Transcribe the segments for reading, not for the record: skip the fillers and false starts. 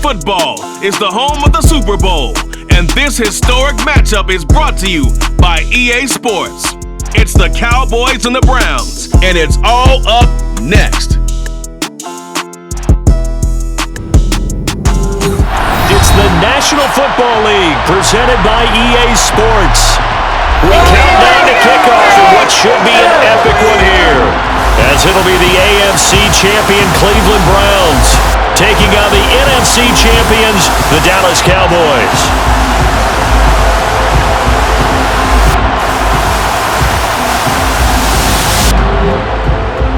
Football is the home of the Super Bowl, and this historic matchup is brought to you by EA Sports. It's the Cowboys and the Browns, and it's all up next. It's the National Football League presented by EA Sports. We count down to kickoff for what should be an epic one here, as it'll be the AFC champion Cleveland Browns taking on the NFC champions, the Dallas Cowboys.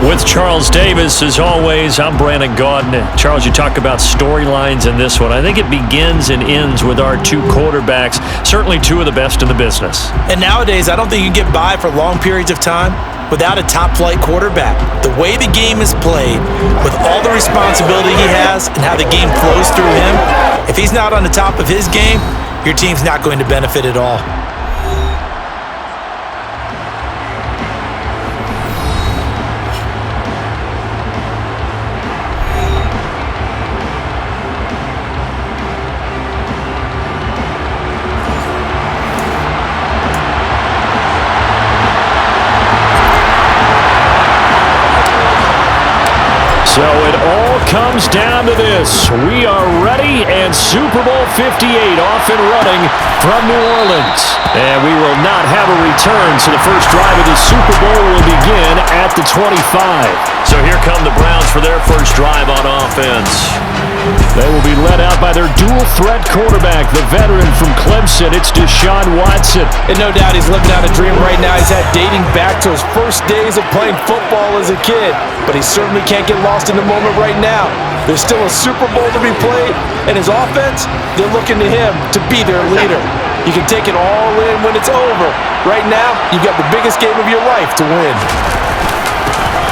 With Charles Davis, as always, I'm Brandon Gaudin. Charles, you talk about storylines in this one. I think it begins and ends with our two quarterbacks, certainly two of the best in the business. And nowadays, I don't think you can get by for long periods of time without a top-flight quarterback. The way the game is played, with all the responsibility he has and how the game flows through him, if he's not on the top of his game, your team's not going to benefit at all. So it all comes down to this. We are ready, and Super Bowl 58 off and running from New Orleans. And we will not have a return, so the first drive of the Super Bowl will begin at the 25. So here come the Browns for their first drive on offense. They will be led out by their dual-threat quarterback, the veteran from Clemson. It's Deshaun Watson. And no doubt he's living out a dream right now. He's had dating back to his first days of playing football as a kid. But he certainly can't get lost in the moment right now. There's still a Super Bowl to be played, and his offense, they're looking to him to be their leader. You can take it all in when it's over. Right now, you've got the biggest game of your life to win.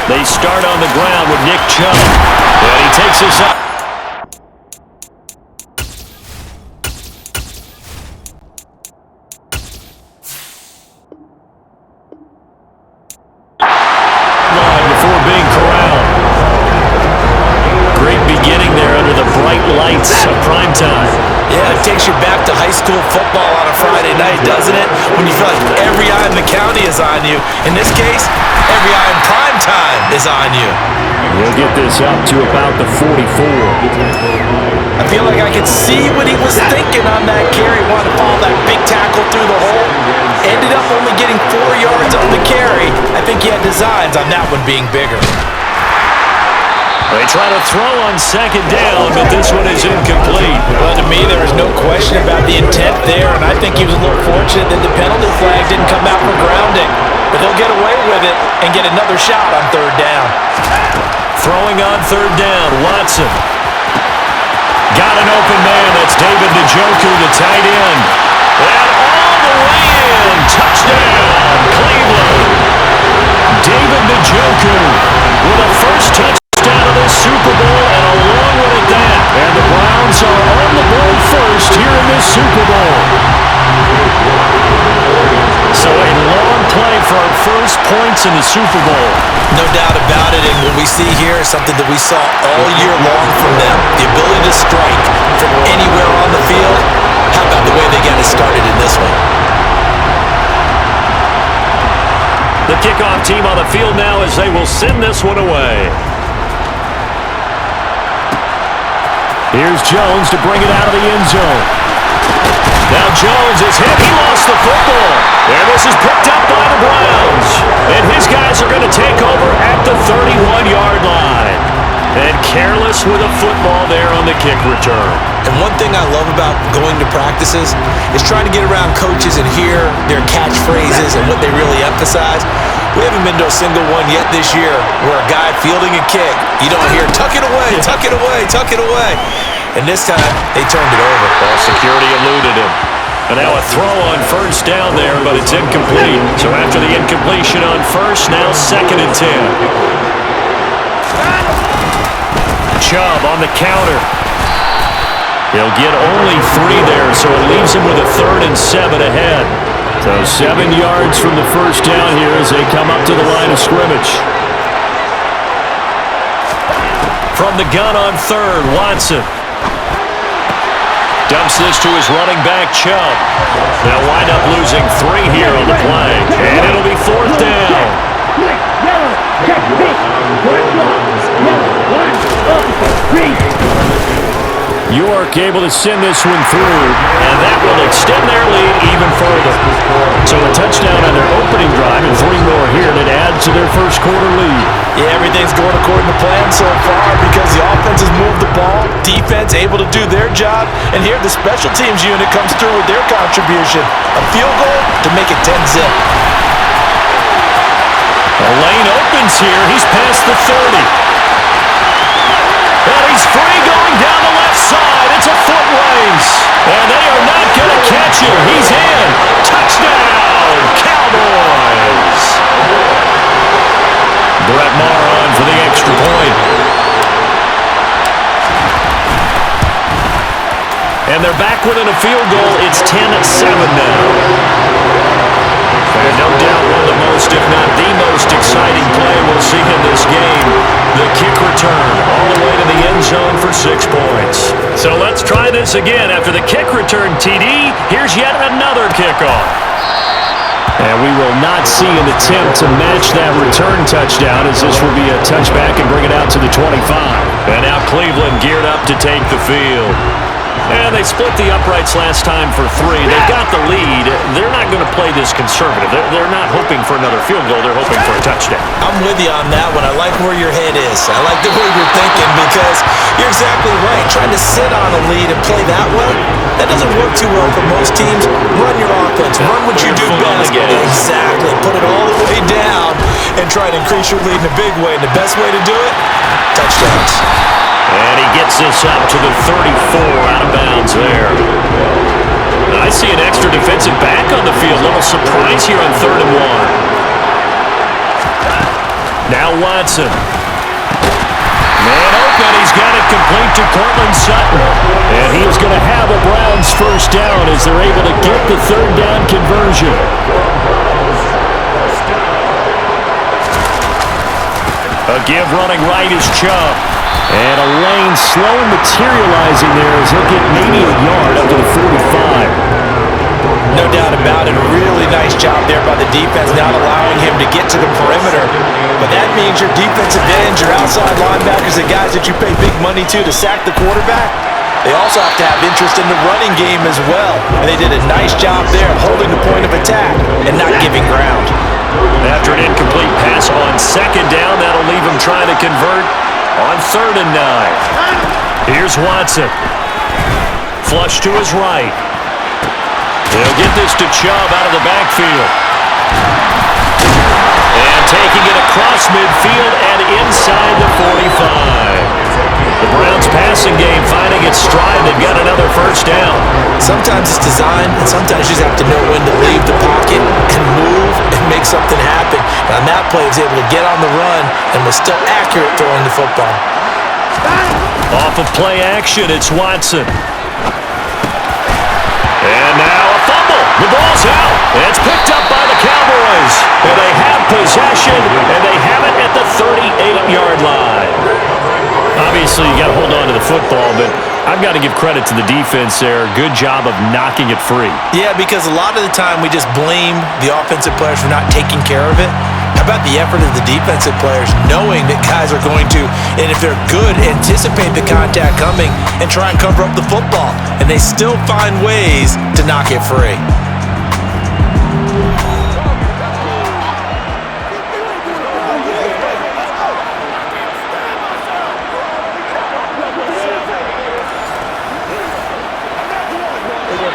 They start on the ground with Nick Chubb, and he takes us up. Before being corralled. Great beginning there under the bright lights of prime time. Yeah, it takes you back to high school football on a Friday night, doesn't it? When you feel like every eye in the county is on you. In this case, every eye in prime time is on you. We'll get this up to about the 44. I feel like I could see what he was thinking on that carry. Wanted to follow that big tackle through the hole. Ended up only getting 4 yards on the carry. I think he had designs on that one being bigger. They try to throw on second down, but this one is incomplete. Well, to me, there was no question about the intent there, and I think he was a little fortunate that the penalty flag didn't come out for grounding. But they'll get away with it and get another shot on third down. Throwing on third down, Watson. Got an open man. That's David Njoku, the tight end. And all the way in. Touchdown, Cleveland. David Njoku with a first touchdown of this Super Bowl, and a long one at that. And the Browns are on the board first here in this Super Bowl. So a long play for our first points in the Super Bowl. No doubt about it, and what we see here is something that we saw all year long from them. The ability to strike from anywhere on the field. How about the way they got it started in this one? The kickoff team on the field now as they will send this one away. Here's Jones to bring it out of the end zone. Now Jones is hit. He lost the football. And this is picked up by the Browns. And his guys are going to take over at the 31-yard line. And careless with a football there on the kick return. And one thing I love about going to practices is trying to get around coaches and hear their catchphrases and what they really emphasize. We haven't been to a single one yet this year where a guy fielding a kick, you don't hear, tuck it away, tuck it away, tuck it away. And this time, they turned it over. Ball security eluded him. And now a throw on first down there, but it's incomplete. So after the incompletion on first, now 2nd and 10. Chubb on the counter. He'll get only 3 there, so it leaves him with a 3rd and 7 ahead. So 7 yards from the first down here as they come up to the line of scrimmage. From the gun on 3rd, Watson. Dumps this to his running back, Chubb. They'll wind up losing 3 here on the play. And it'll be 4th down. York able to send this one through, and that will extend their lead even further. So a touchdown on their opening drive and 3 more here that add to their first quarter lead. Yeah, everything's going according to plan so far because the offense has moved the ball, defense able to do their job, and here the special teams unit comes through with their contribution. A field goal to make it 10-zip. The lane opens here. He's past the 30. And he's free going down the left side. It's a foot race. And they are not going to catch him. He's in. Touchdown, Cowboys. Brett Maher on for the extra point. And they're back within a field goal. It's 10-7 now. And no doubt one of the most, if not the most exciting play we'll see in this game. The kick return all the way to the end zone for 6 points. So let's try this again. After the kick return, TD, here's yet another kickoff. And we will not see an attempt to match that return touchdown, as this will be a touchback and bring it out to the 25. And now Cleveland geared up to take the field. And they split the uprights last time for 3. They've got the lead. They're not going to play this conservative. They're not hoping for another field goal. They're hoping for a touchdown. I'm with you on that one. I like where your head is. I like the way you're thinking because you're exactly right. Trying to sit on a lead and play that way, that doesn't work too well for most teams. Run your offense. Run what you do best. Exactly. Put it all the way down and try to increase your lead in a big way. And the best way to do it, touchdowns. And he gets this up to the 34, out of bounds there. I see an extra defensive back on the field. Little surprise here on 3rd and 1. Now Watson. Man open. He's got it complete to Cortland Sutton. And he's going to have a Browns first down as they're able to get the 3rd down conversion. A give running right is Chubb. And a lane slow materializing there as he'll get maybe a yard up to the 45. No doubt about it. A really nice job there by the defense, not allowing him to get to the perimeter. But that means your defensive ends, your outside linebackers, the guys that you pay big money to sack the quarterback, they also have to have interest in the running game as well. And they did a nice job there holding the point of attack and not giving ground. After an incomplete pass on 2nd down, that'll leave him trying to convert on 3rd and 9. Here's Watson. Flush to his right. They'll get this to Chubb out of the backfield. And taking it across midfield and inside the 45. The Browns passing game finding its stride. They've got another first down. Sometimes it's design, and sometimes you just have to know when to leave the pocket and move and make something happen. And on that play, he was able to get on the run and was still accurate throwing the football. Off of play action, it's Watson. And now a fumble. The ball's out. It's picked up by the Cowboys. And they have possession, and they have it at the 38-yard line. Obviously, you got to hold on to the football, but I've got to give credit to the defense there. Good job of knocking it free. Yeah, because a lot of the time we just blame the offensive players for not taking care of it. How about the effort of the defensive players, knowing that guys are going to, and if they're good, anticipate the contact coming and try and cover up the football, and they still find ways to knock it free.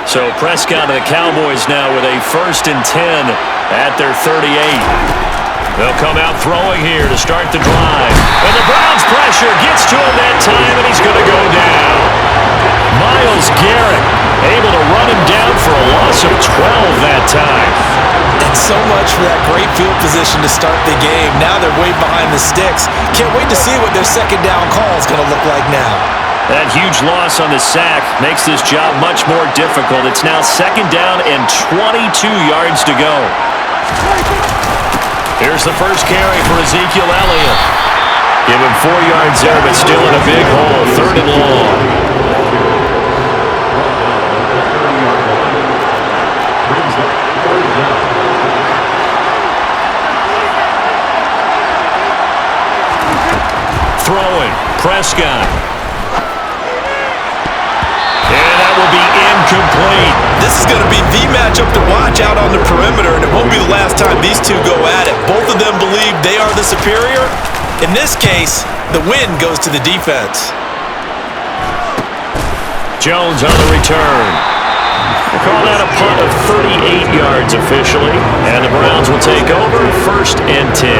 So Prescott and the Cowboys now with a 1st and 10 at their 38. They'll come out throwing here to start the drive. And the Browns pressure gets to him that time, and he's going to go down. Myles Garrett able to run him down for a loss of 12 that time. And so much for that great field position to start the game. Now they're way behind the sticks. Can't wait to see what their 2nd down call is going to look like now. That huge loss on the sack makes this job much more difficult. It's now 2nd down and 22 yards to go. Here's the first carry for Ezekiel Elliott. Give him 4 yards there, but still in a big hole. 3rd and long. Prescott. And that will be incomplete. This is going to be the matchup to watch out on the perimeter, and it won't be the last time these two go at it. Both of them believe they are the superior. In this case, the win goes to the defense. Jones on the return. We'll call that a punt of 38 yards officially, and the Browns will take over 1st and 10.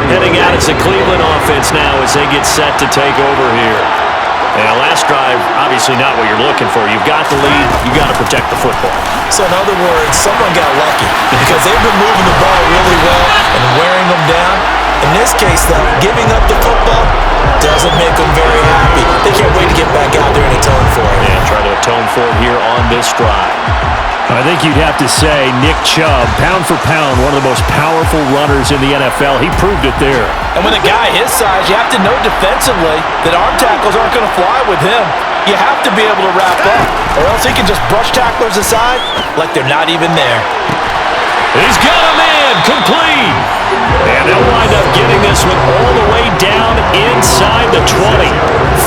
Heading out as the Cleveland offense now as they get set to take over here. And last drive, obviously not what you're looking for. You've got the lead. You've got to protect the football. So in other words, someone got lucky because they've been moving the ball really well and wearing them down. In this case, though, giving up the football doesn't make them very happy. They can't wait to get back out there and atone for it. And try to atone for it here on this drive. I think you'd have to say Nick Chubb, pound for pound, one of the most powerful runners in the NFL. He proved it there. And with a guy his size, you have to know defensively that arm tackles aren't going to fly with him. You have to be able to wrap up, or else he can just brush tacklers aside like they're not even there. He's got him in, complete. And they'll wind up getting this one all the way down inside the 20.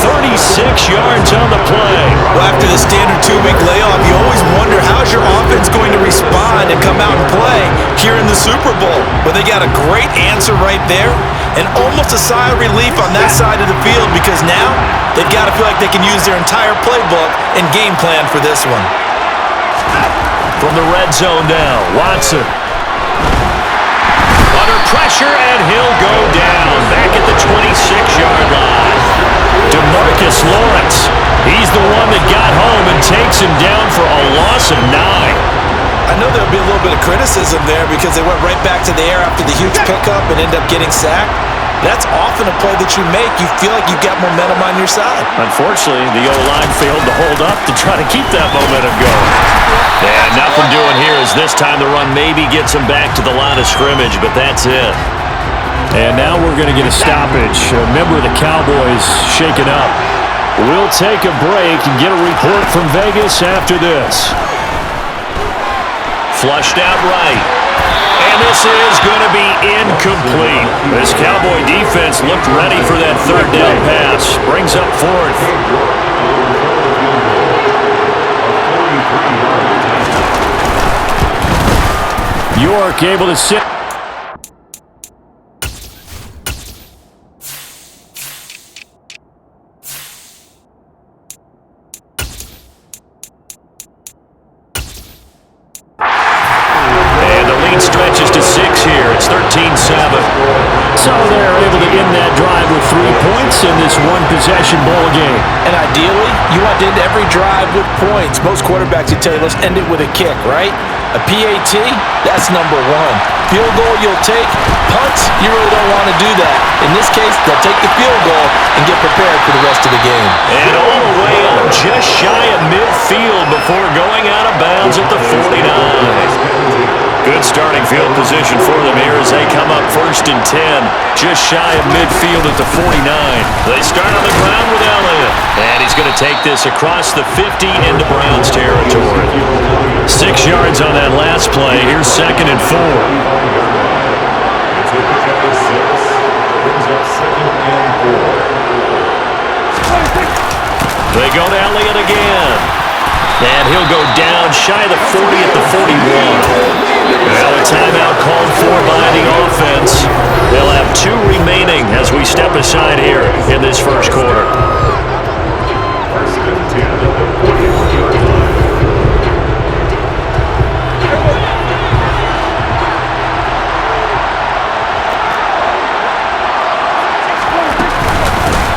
36 yards on the play. Well, after the standard 2-week layoff, you always wonder how's your offense going to respond and come out and play here in the Super Bowl. But they got a great answer right there and almost a sigh of relief on that side of the field because now they've got to feel like they can use their entire playbook and game plan for this one. From the red zone now, Watson. Under pressure, and he'll go down back at the 26-yard line. DeMarcus Lawrence, he's the one that got home and takes him down for a loss of 9. I know there'll be a little bit of criticism there because they went right back to the air after the huge pickup and ended up getting sacked. That's often a play that you make. You feel like you've got momentum on your side. Unfortunately, the O-line failed to hold up to try to keep that momentum going. And nothing doing here as this time the run maybe gets him back to the line of scrimmage, but that's it. And now we're going to get a stoppage. A member of the Cowboys shaken up. We'll take a break and get a report from Vegas after this. Flushed out right. And this is going to be incomplete. This Cowboy defense looked ready for that third down pass. Brings up 4th. York able to sit. Stretches to 6 here. It's 13-7. So they're able to end that drive with 3 points in this one-possession ball game. And ideally, you want to end every drive with points. Most quarterbacks would tell you, let's end it with a kick, right? A PAT, that's number 1. Field goal you'll take. Punts, you really don't want to do that. In this case, they'll take the field goal and get prepared for the rest of the game. And all the way up just shy of midfield before going out of bounds at the 49. Good starting field position for them here as they come up 1st and 10, just shy of midfield at the 49. They start on the ground with Elliott, and he's going to take this across the 50 into Browns territory. 6 yards on that last play. Here's 2nd and 4. They go to Elliott again. And he'll go down shy of the 40 at the 41. Well, a timeout called for by the offense. They'll have 2 remaining as we step aside here in this first quarter.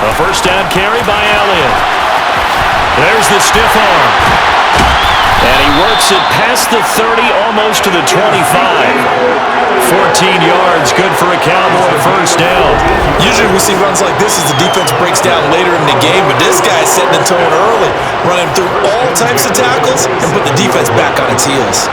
A first down carry by Elliott. There's the stiff arm. And he works it past the 30, almost to the 25. 14 yards, good for a Cowboy first down. Usually we see runs like this as the defense breaks down later in the game, but this guy's setting the tone early, running through all types of tackles and put the defense back on its heels.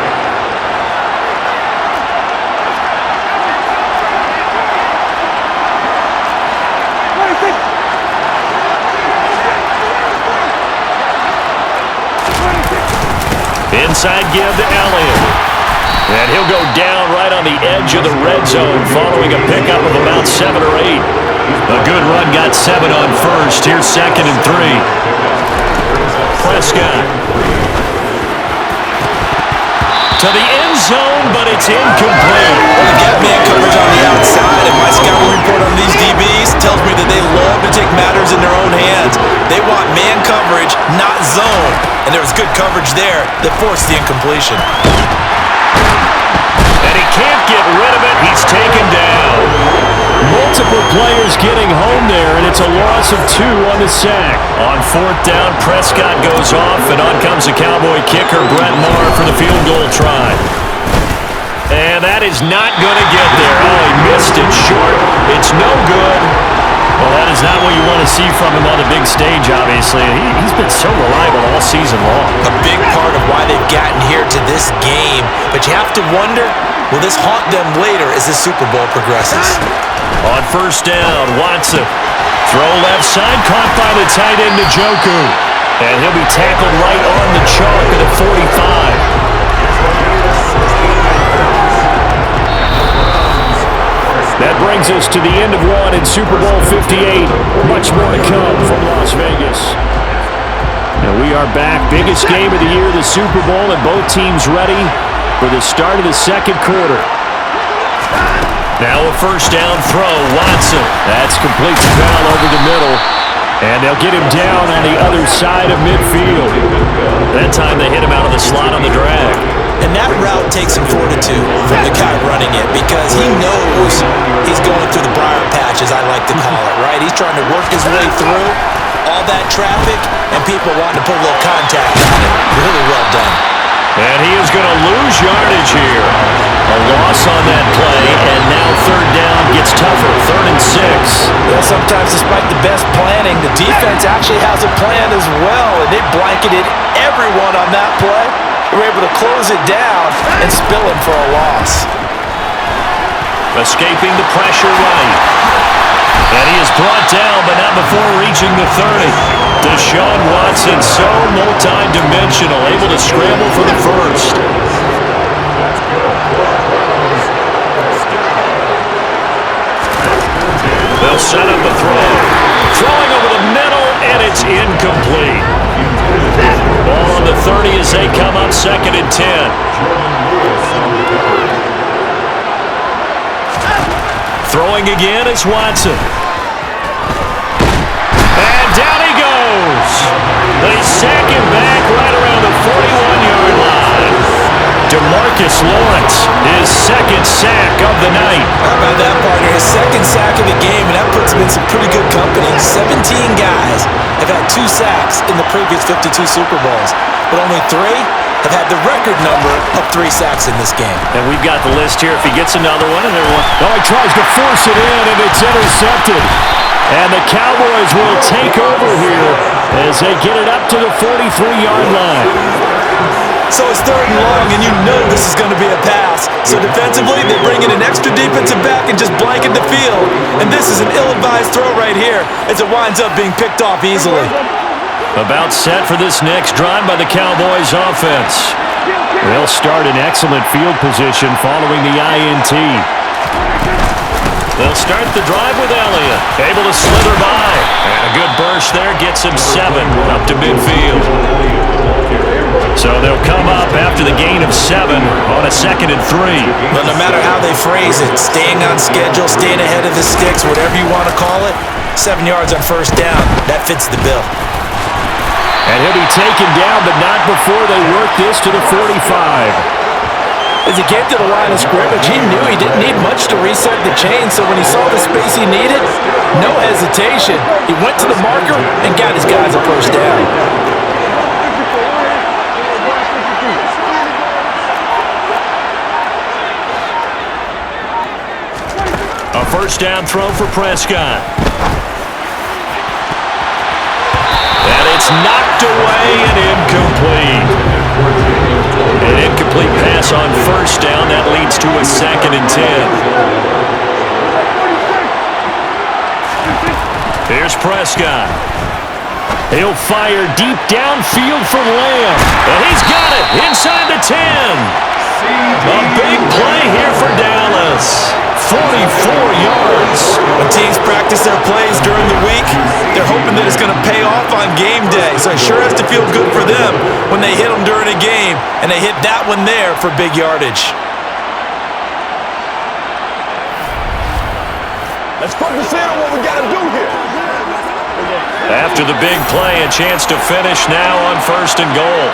Inside give to Elliott. And he'll go down right on the edge of the red zone following a pickup of about 7 or 8. A good run got 7 on first. Here's 2nd and 3. Prescott. To the end zone, but it's incomplete. Well, they get man coverage on the outside, and my scouting report on these DBs tells me that they love to take matters in their own hands. They want man coverage, not zone. And there was good coverage there that forced the incompletion. And he can't get rid of it. He's taken down. Multiple players getting home there, and it's a loss of 2 on the sack. On 4th down, Prescott goes off, and on comes the Cowboy kicker, Brett Maher, for the field goal try. And that is not going to get there. Oh, he missed it short. It's no good. Well, that is not what you want to see from him on the big stage, obviously. He's been so reliable all season long. A big part of why they've gotten here to this game. But you have to wonder, will this haunt them later as the Super Bowl progresses? On 1st down, Watson. Throw left side, caught by the tight end, Njoku. And he'll be tackled right on the chalk at the 45. That brings us to the end of 1 in Super Bowl 58. Much more to come from Las Vegas. And we are back. Biggest game of the year, the Super Bowl, and both teams ready for the start of the 2nd quarter. Now a 1st down throw, Watson. That's complete to Bell over the middle. And they'll get him down on the other side of midfield. That time they hit him out of the slot on the drag. And that route takes some fortitude from the guy running it, because he knows he's going through the briar patch, as I like to call it, right? He's trying to work his way through all that traffic and people wanting to put a little contact on it. Really well done. And he is going to lose yardage here. A loss on that play, and now 3rd down gets tougher, 3rd and 6. Well, sometimes despite the best planning, the defense actually has a plan as well, and they blanketed everyone on that play. They were able to close it down and spill him for a loss. Escaping the pressure right. And he is brought down, but not before reaching the 30. Deshaun Watson, so multi-dimensional, able to scramble for the first. They'll set up a throw. Throwing over the middle, and it's incomplete. Ball on the 30 as they come up, 2nd and 10. Throwing again is Watson. And down he goes. They sack him back right around the 41-yard line. DeMarcus Lawrence, his 2nd sack of the night. How about that, partner? His 2nd sack of the game, and that puts him in some pretty good company. 17 guys have had 2 sacks in the previous 52 Super Bowls, but only 3 have had the record number of 3 sacks in this game. And we've got the list here. If he gets another one, and he tries to force it in, and it's intercepted. And the Cowboys will take over here as they get it up to the 43-yard line. So it's 3rd and long, and you know this is going to be a pass. So defensively, they bring in an extra defensive back and just blanket the field. And this is an ill-advised throw right here as it winds up being picked off easily. About set for this next drive by the Cowboys offense. They'll start in excellent field position following the INT. They'll start the drive with Elliott, able to slither by. And a good burst there gets him 7 up to midfield. So they'll come up after the gain of 7 on a 2nd and 3. But no matter how they phrase it, staying on schedule, staying ahead of the sticks, whatever you want to call it, 7 yards on 1st down, that fits the bill. And he'll be taken down, but not before they work this to the 45. As he came to the line of scrimmage, he knew he didn't need much to reset the chain, so when he saw the space he needed, no hesitation. He went to the marker and got his guys a 1st down. A 1st down throw for Prescott. And it's knocked away and incomplete. An incomplete pass on 1st down. That leads to a 2nd and 10. Here's Prescott. He'll fire deep downfield for Lamb. And he's got it inside the 10. A big play here for Dallas. 40 only 4 yards. When teams practice their plays during the week, they're hoping that it's going to pay off on game day. So it sure has to feel good for them when they hit them during a game, and they hit that one there for big yardage. Let's focus in on what we got to do here. After the big play, a chance to finish now on 1st and goal.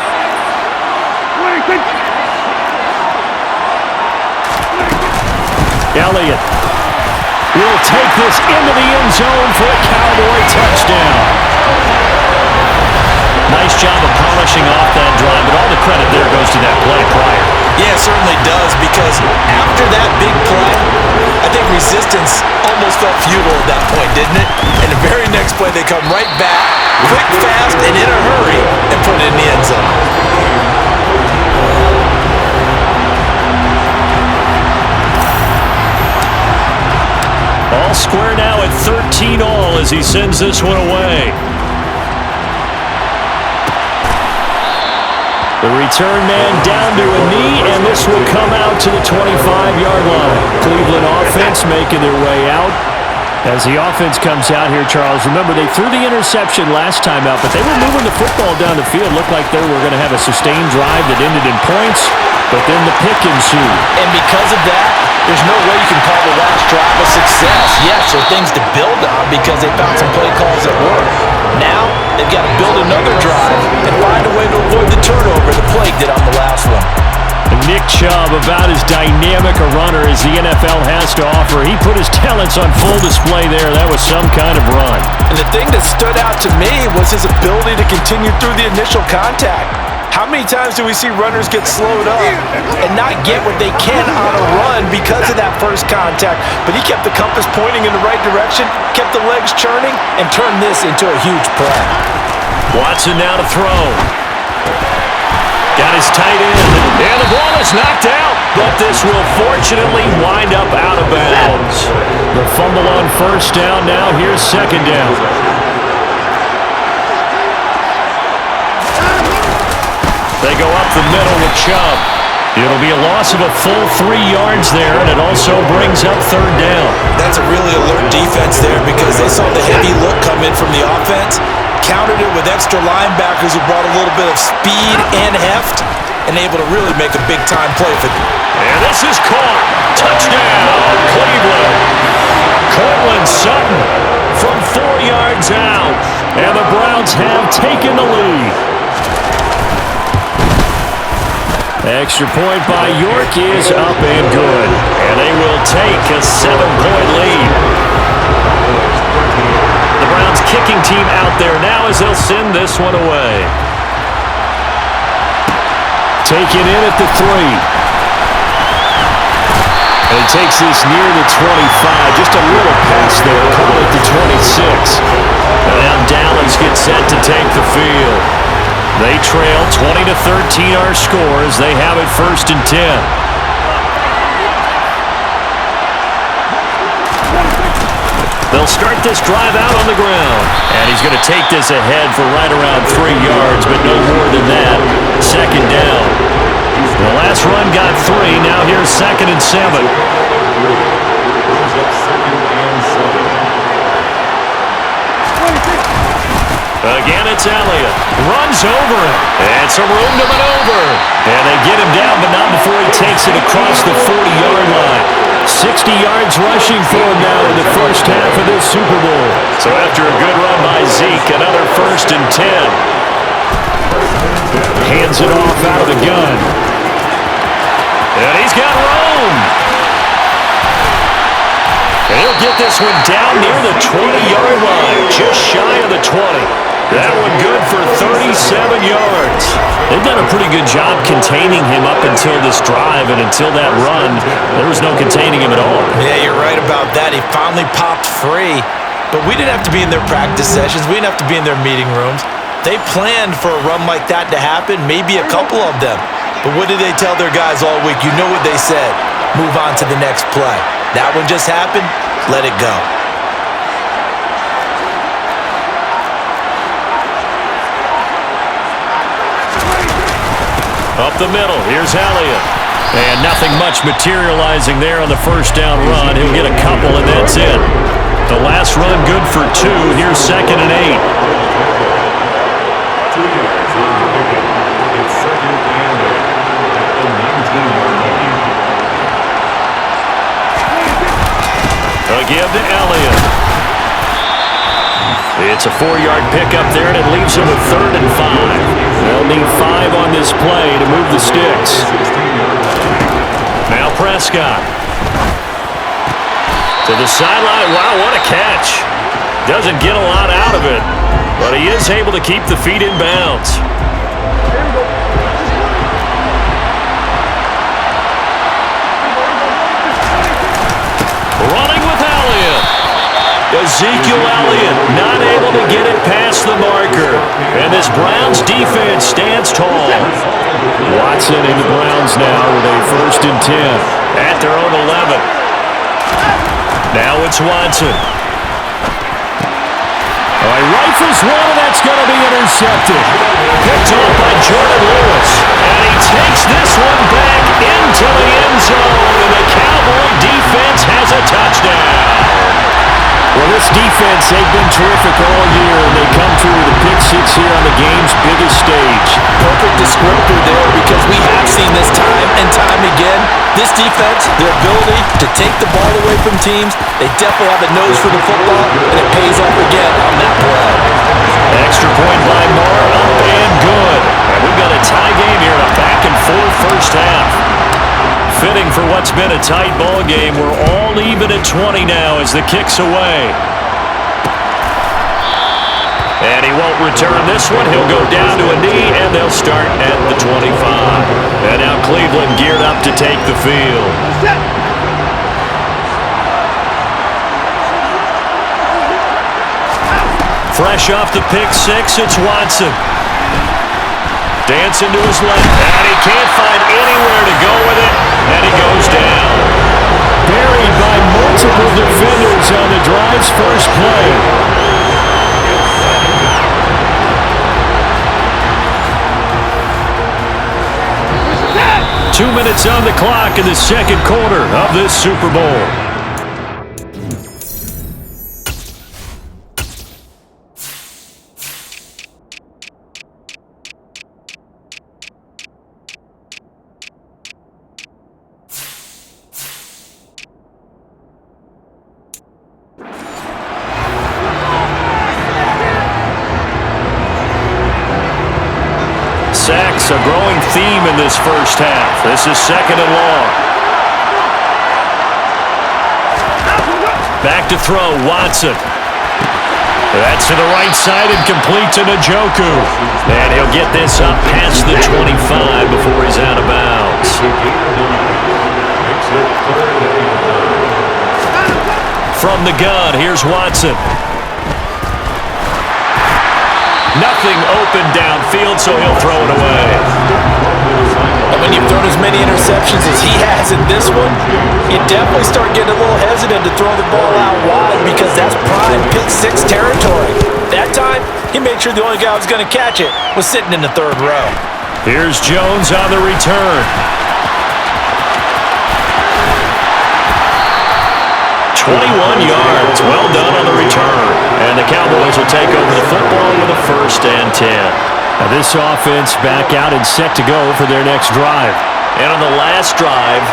Elliott will take this into the end zone for a Cowboy touchdown. Nice job of polishing off that drive, but all the credit there goes to that play prior. Yeah, it certainly does, because after that big play, I think resistance almost felt futile at that point, didn't it? And the very next play, they come right back, quick, fast, and in a hurry, and put it in the end zone. All square now at 13 all as he sends this one away. The return man down to a knee, and this will come out to the 25-yard line. Cleveland offense making their way out. As the offense comes out here, Charles, remember they threw the interception last time out, but they were moving the football down the field. Looked like they were going to have a sustained drive that ended in points, but then the pick ensued. And because of that, there's no way you can call the last drive a success. Yes, there are things to build on because they found some play calls that work. Now, they've got to build another drive and find a way to avoid the turnover the Plague did on the last one. Nick Chubb, about as dynamic a runner as the NFL has to offer. He put his talents on full display there. That was some kind of run. And the thing that stood out to me was his ability to continue through the initial contact. How many times do we see runners get slowed up and not get what they can on a run because of that first contact? But he kept the compass pointing in the right direction, kept the legs churning, and turned this into a huge play. Watson now to throw. Got his tight end, and the ball is knocked out, but this will fortunately wind up out of bounds. The fumble on 1st down now. Here's 2nd down. They go up the middle with Chubb. It'll be a loss of a full 3 yards there, and it also brings up 3rd down. That's a really alert defense there because they saw the heavy look come in from the offense, countered it with extra linebackers who brought a little bit of speed and heft, and able to really make a big-time play for them. And this is caught. Touchdown, Cleveland. Cortland Sutton from 4 yards out, and the Browns have taken the lead. Extra point by York is up and good, and they will take a 7-point lead. The Browns kicking team out there now as they'll send this one away. Taken in at the 3. And he takes this near the 25. Just a little pass there. Call it the 26. And now Dallas gets set to take the field. They trail 20-13 our scores. They have it 1st and 10. They'll start this drive out on the ground. And he's going to take this ahead for right around 3 yards, but no more than that. 2nd down. The last run got 3. Now here's 2nd and 7. Again, it's Elliott. Runs over him. And some room to maneuver. And they get him down, but not before he takes it across the 40-yard line. 60 yards rushing for him now in the first half of this Super Bowl. So after a good run by Zeke, another 1st and 10. Hands it off out of the gun. And he's got room. And he'll get this one down near the 20-yard line, just shy of the 20. That one good for 37 yards. They've done a pretty good job containing him up until this drive, and until that run, there was no containing him at all. Yeah, you're right about that. He finally popped free, but we didn't have to be in their practice sessions. We didn't have to be in their meeting rooms. They planned for a run like that to happen, maybe a couple of them. But what did they tell their guys all week? You know what they said. Move on to the next play. That one just happened. Let it go. Up the middle, here's Elliott. And nothing much materializing there on the first down run. He'll get a couple, and that's it. The last run good for 2. Here's 2nd and 8. They'll give to Elliott. It's a 4-yard pickup there, and it leaves him with 3rd and 5. They'll need 5 on this play to move the sticks. Now Prescott. To the sideline. Wow, what a catch. Doesn't get a lot out of it, but he is able to keep the feet in bounds. Running with Elliott. Ezekiel Elliott not able to get it past the marker. And this Browns defense stands tall. Watson in the Browns now with a 1st and 10 at their own 11. Now it's Watson. He rifles one, and that's going to be intercepted. Picked off by Jordan Lewis. And he takes this one back into the end zone. And the Cowboy defense has a touchdown. Well, this defense, they've been terrific all year, and they come through with a pick 6 here on the game's biggest stage. Perfect descriptor there, because we have seen this time and time again. This defense, their ability to take the ball away from teams, they definitely have a nose for the football, and it pays off again on that play. Extra point by Marr, up and good. And we've got a tie game here in a back-and-forth first half. Fitting for what's been a tight ball game. We're all even at 20 now as the kick's away. And he won't return this one. He'll go down to a knee, and they'll start at the 25. And now Cleveland geared up to take the field. Fresh off the pick 6, it's Watson. Dancing to his left, and he can't find anywhere to go with it, and he goes down. Buried by multiple defenders on the drive's first play. 2 minutes on the clock in the second quarter of this Super Bowl. Sacks, a growing theme in this first half. This is 2nd and long. Back to throw, Watson. That's to the right side and complete to Njoku. And he'll get this up past the 25 before he's out of bounds. From the gun, here's Watson. Nothing open downfield, so he'll throw it away. And when you've thrown as many interceptions as he has in this one, you definitely start getting a little hesitant to throw the ball out wide, because that's prime pick 6 territory. That time, he made sure the only guy who was going to catch it was sitting in the 3rd row. Here's Jones on the return. 21 yards. Well done on the return. And the Cowboys will take over the football with a 1st and 10. Now this offense back out and set to go for their next drive. And on the last drive,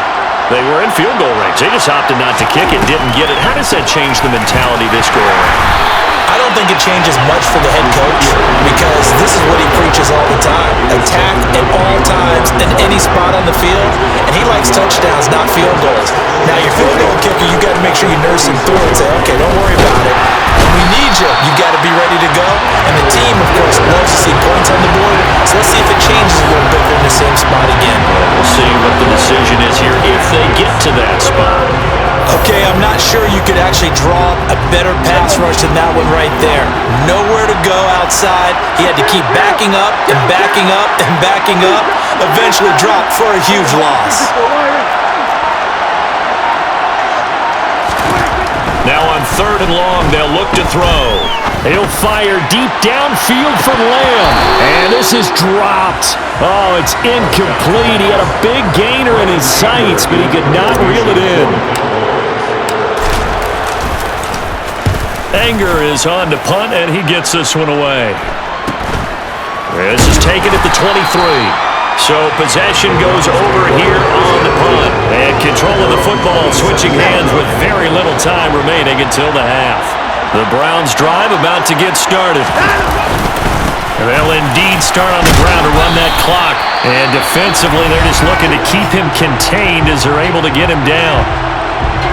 they were in field goal range. They just opted not to kick it, didn't get it. How does that change the mentality this go around? I don't think it changes much for the head coach, because this is what he preaches all the time. Attack at all times in any spot on the field, and he likes touchdowns, not field goals. Now, your field goal kicker, you got to make sure you nurse him through and say, okay, don't worry about it. When we need you, you got to be ready to go. And the team, of course, loves to see points on the board, so let's see if it changes a little bit if they're in the same spot again. We'll see what the decision is here if they get to that spot. Okay, I'm not sure you could actually draw a better pass rush than that one right there. Nowhere to go outside. He had to keep backing up and backing up and backing up. Eventually dropped for a huge loss. Now on 3rd and long, they'll look to throw. He'll fire deep downfield for Lamb. And this is dropped. Oh, it's incomplete. He had a big gainer in his sights, but he could not reel it in. Anger is on to punt, and he gets this one away. This is taken at the 23. So possession goes over here on the punt. And control of the football switching hands with very little time remaining until the half. The Browns drive about to get started. They'll indeed start on the ground to run that clock. And defensively, they're just looking to keep him contained as they're able to get him down.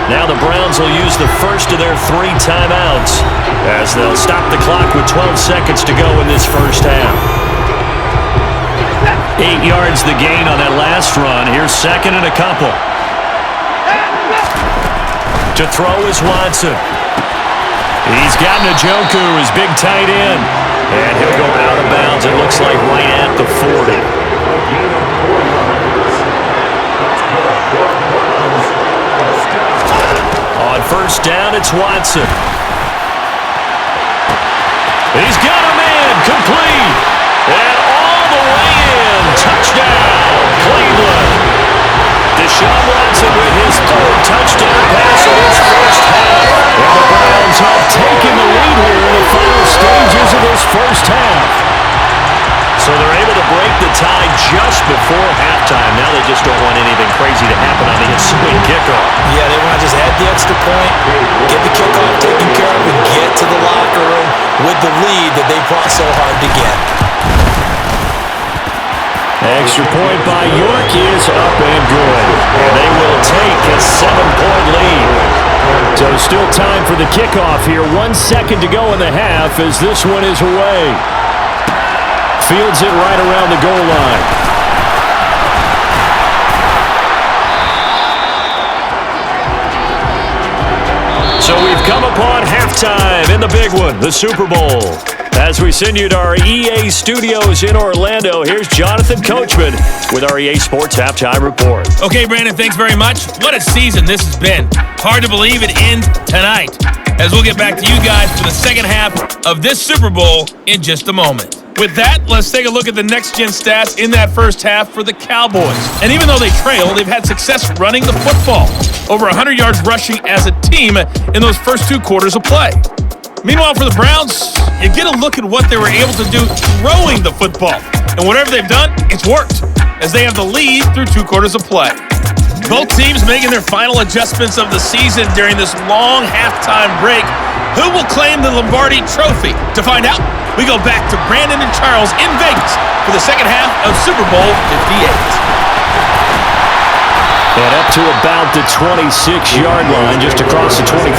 Now the Browns will use the first of their 3 timeouts as they'll stop the clock with 12 seconds to go in this first half. 8 yards the gain on that last run. Here's second and a couple. To throw is Watson. He's got Njoku, his big tight end. And he'll go out of bounds, it looks like right at the 40. On first down, it's Watson. He's got a man, complete. And all the way in, touchdown, Cleveland. Deshaun Watson with his 3rd touchdown pass of his first half. And the Browns have taken the lead here in the final stages of this first half. So they're able to break the tie just before halftime. Now they just don't want anything crazy to happen on the ensuing kickoff. Yeah, they want to just add the extra point, get the kickoff taken care of, and get to the locker room with the lead that they fought so hard to get. Extra point by York is up and good. And they will take a 7-point lead. So still time for the kickoff here. 1 second to go in the half as this one is away. Fields it right around the goal line. So we've come upon halftime in the big one, the Super Bowl. As we send you to our EA studios in Orlando, here's Jonathan Coachman with our EA Sports Halftime Report. Okay, Brandon, thanks very much. What a season this has been. Hard to believe it ends tonight, as we'll get back to you guys for the second half of this Super Bowl in just a moment. With that, let's take a look at the next-gen stats in that first half for the Cowboys. And even though they trail, they've had success running the football. Over 100 yards rushing as a team in those first 2 quarters of play. Meanwhile, for the Browns, you get a look at what they were able to do throwing the football. And whatever they've done, it's worked, as they have the lead through 2 quarters of play. Both teams making their final adjustments of the season during this long halftime break. Who will claim the Lombardi Trophy? To find out, we go back to Brandon and Charles in Vegas for the second half of Super Bowl 58. And up to about the 26-yard line, just across the 25.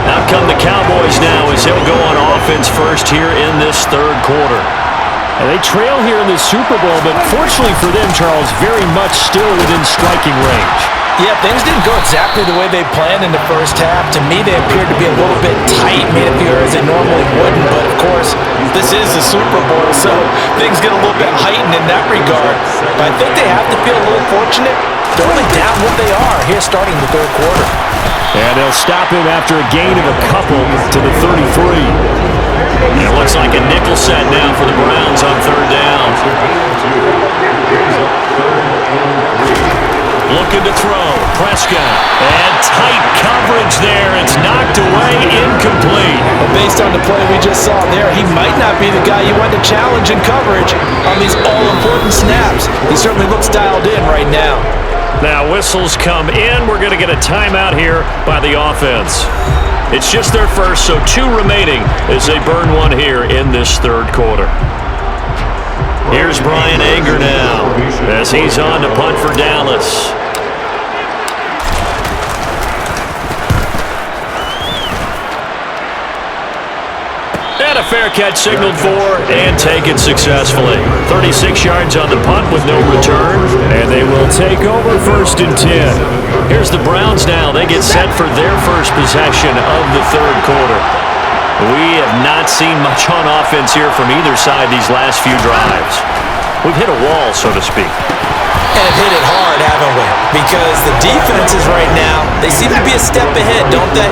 Out come the Cowboys now as they'll go on offense first here in this 3rd quarter. And they trail here in the Super Bowl, but fortunately for them, Charles, very much still within striking range. Yeah, things didn't go exactly the way they planned in the first half. To me, they appeared to be a little bit tight, made it appear as they normally wouldn't. But, of course, this is the Super Bowl, so things get a little bit heightened in that regard. But I think they have to feel a little fortunate. They're only down what they are here starting the 3rd quarter. And they'll stop him after a gain of a couple to the 33. And it looks like a nickel set now for the Browns on 3rd down. Looking to throw, Prescott, and tight coverage there. It's knocked away, incomplete. But based on the play we just saw there, he might not be the guy you want to challenge in coverage on these all-important snaps. He certainly looks dialed in right now. Now whistles come in. We're going to get a timeout here by the offense. It's just their first, so 2 remaining as they burn one here in this 3rd quarter. Here's Brian Anger now as he's on to punt for Dallas. And a fair catch signaled for and taken successfully. 36 yards on the punt with no return, and they will take over 1st and 10. Here's the Browns now. They get set for their first possession of the 3rd quarter. We have not seen much on offense here from either side these last few drives. We've hit a wall, so to speak. And have hit it hard, haven't we? Because the defenses right now, they seem to be a step ahead, don't they?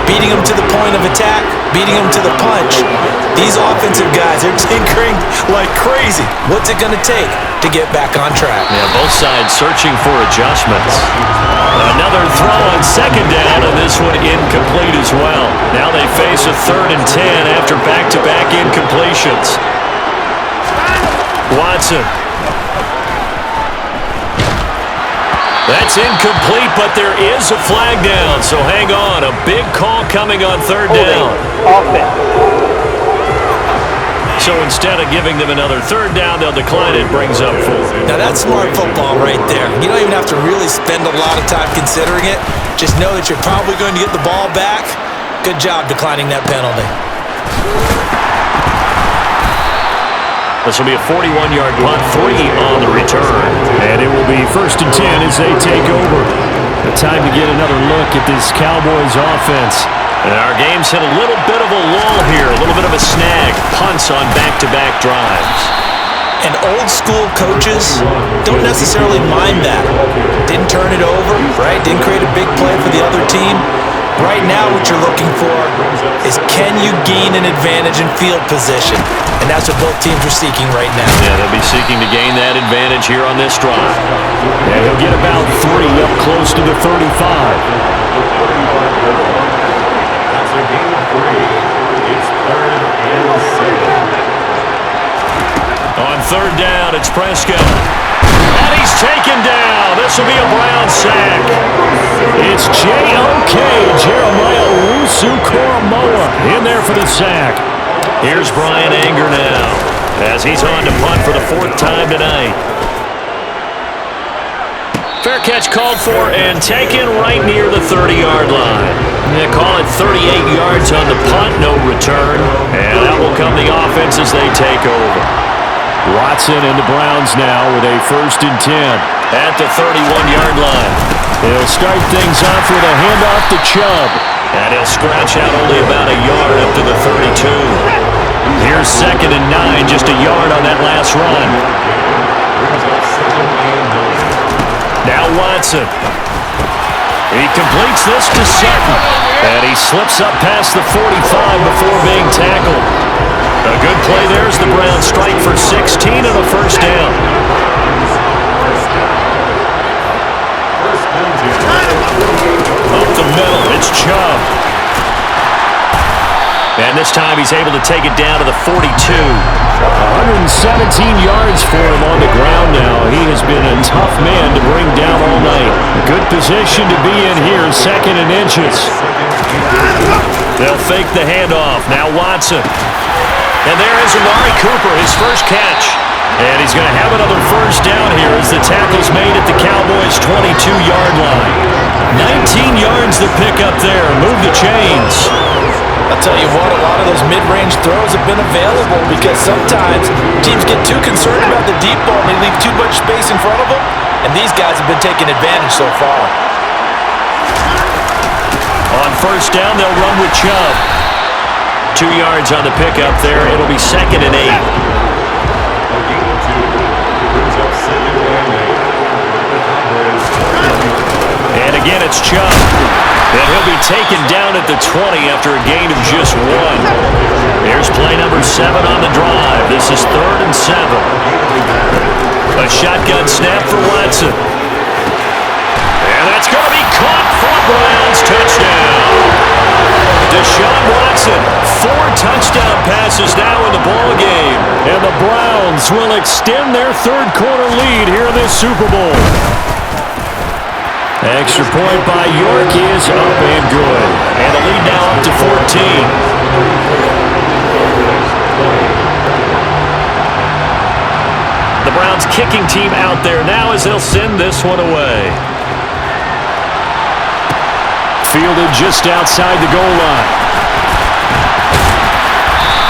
beating them to the point of attack, beating them to the punch. These offensive guys, they're tinkering like crazy. What's it going to take to get back on track? Yeah, both sides searching for adjustments. Another throw on second down, and this one incomplete as well. Now they face a 3rd and 10 after back-to-back incompletions. Watson. That's incomplete, but there is a flag down, so hang on. A big call coming on 3rd down. So instead of giving them another 3rd down, they'll decline it. Brings up 4th. Now that's smart football right there. You don't even have to really spend a lot of time considering it. Just know that you're probably going to get the ball back. Good job declining that penalty. This will be a 41-yard punt, 3 on the return. And it will be 1st and 10 as they take over. The time to get another look at this Cowboys offense. And our game's hit a little bit of a lull here, a little bit of a snag. Punts on back-to-back drives. And old-school coaches don't necessarily mind that. Didn't turn it over, right? Didn't create a big play for the other team. Right now what you're looking for is can you gain an advantage in field position? And that's what both teams are seeking right now. Yeah, they'll be seeking to gain that advantage here on this drive. Yeah, he'll get about 3 up close to the 35. On 3rd down, it's Prescott. And he's taken down. This will be a Brown sack. It's J.O.K. Jeremiah Owusu-Koramoah in there for the sack. Here's Brian Anger now as he's on to punt for the 4th time tonight. Fair catch called for and taken right near the 30-yard line. They call it 38 yards on the punt, no return. And that will come the offense as they take over. Watson and the Browns now with a 1st and 10 at the 31-yard line. They'll start things off with a handoff to Chubb. And he'll scratch out only about a yard up to the 32. Here's 2nd and 9, just a yard on that last run. Now Watson. He completes this to Sutton. And he slips up past the 45 before being tackled. A good play there as the Browns strike for 16 and a 1st down. Up the middle, it's Chubb. And this time he's able to take it down to the 42. 117 yards for him on the ground now. He has been a tough man to bring down all night. A good position to be in here, 2nd and inches. They'll fake the handoff. Now Watson. And there is Amari Cooper, his first catch. And he's going to have another 1st down here as the tackle's made at the Cowboys' 22-yard line. 19 yards to pick up there. Move the chains. I'll tell you what, a lot of those mid-range throws have been available because sometimes teams get too concerned about the deep ball and they leave too much space in front of them. And these guys have been taking advantage so far. On 1st down, they'll run with Chubb. 2 yards on the pickup there. It'll be 2nd and 8. And again, it's Chubb. And he'll be taken down at the 20 after a gain of just 1. Here's play number 7 on the drive. This is 3rd and 7. A shotgun snap for Watson. And that's going to be caught for a Browns touchdown. Deshaun Watson, 4 touchdown passes now in the ballgame. And the Browns will extend their 3rd quarter lead here in this Super Bowl. Extra point by York is up and good. And the lead now up to 14. The Browns kicking team out there now as they'll send this one away. Fielded just outside the goal line.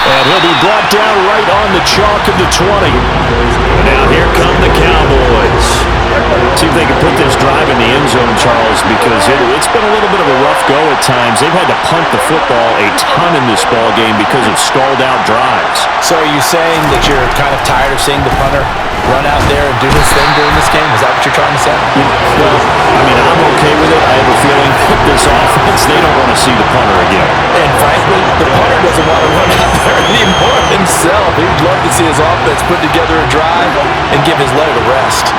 And he'll be brought down right on the chalk of the 20. And now here come the Cowboys. See if they can put this drive in the end zone, Charles, because it's been a little bit of a rough go at times. They've had to punt the football a ton in this ball game because of stalled-out drives. So are you saying that you're kind of tired of seeing the punter run out there and do his thing during this game? Is that what you're trying to say? Well, I mean, I'm okay with it. I have a feeling that this offense opponents, they don't want to see the punter again. And frankly, the punter doesn't want to run out there anymore himself. He'd love to see his offense put together a drive and give his leg a rest.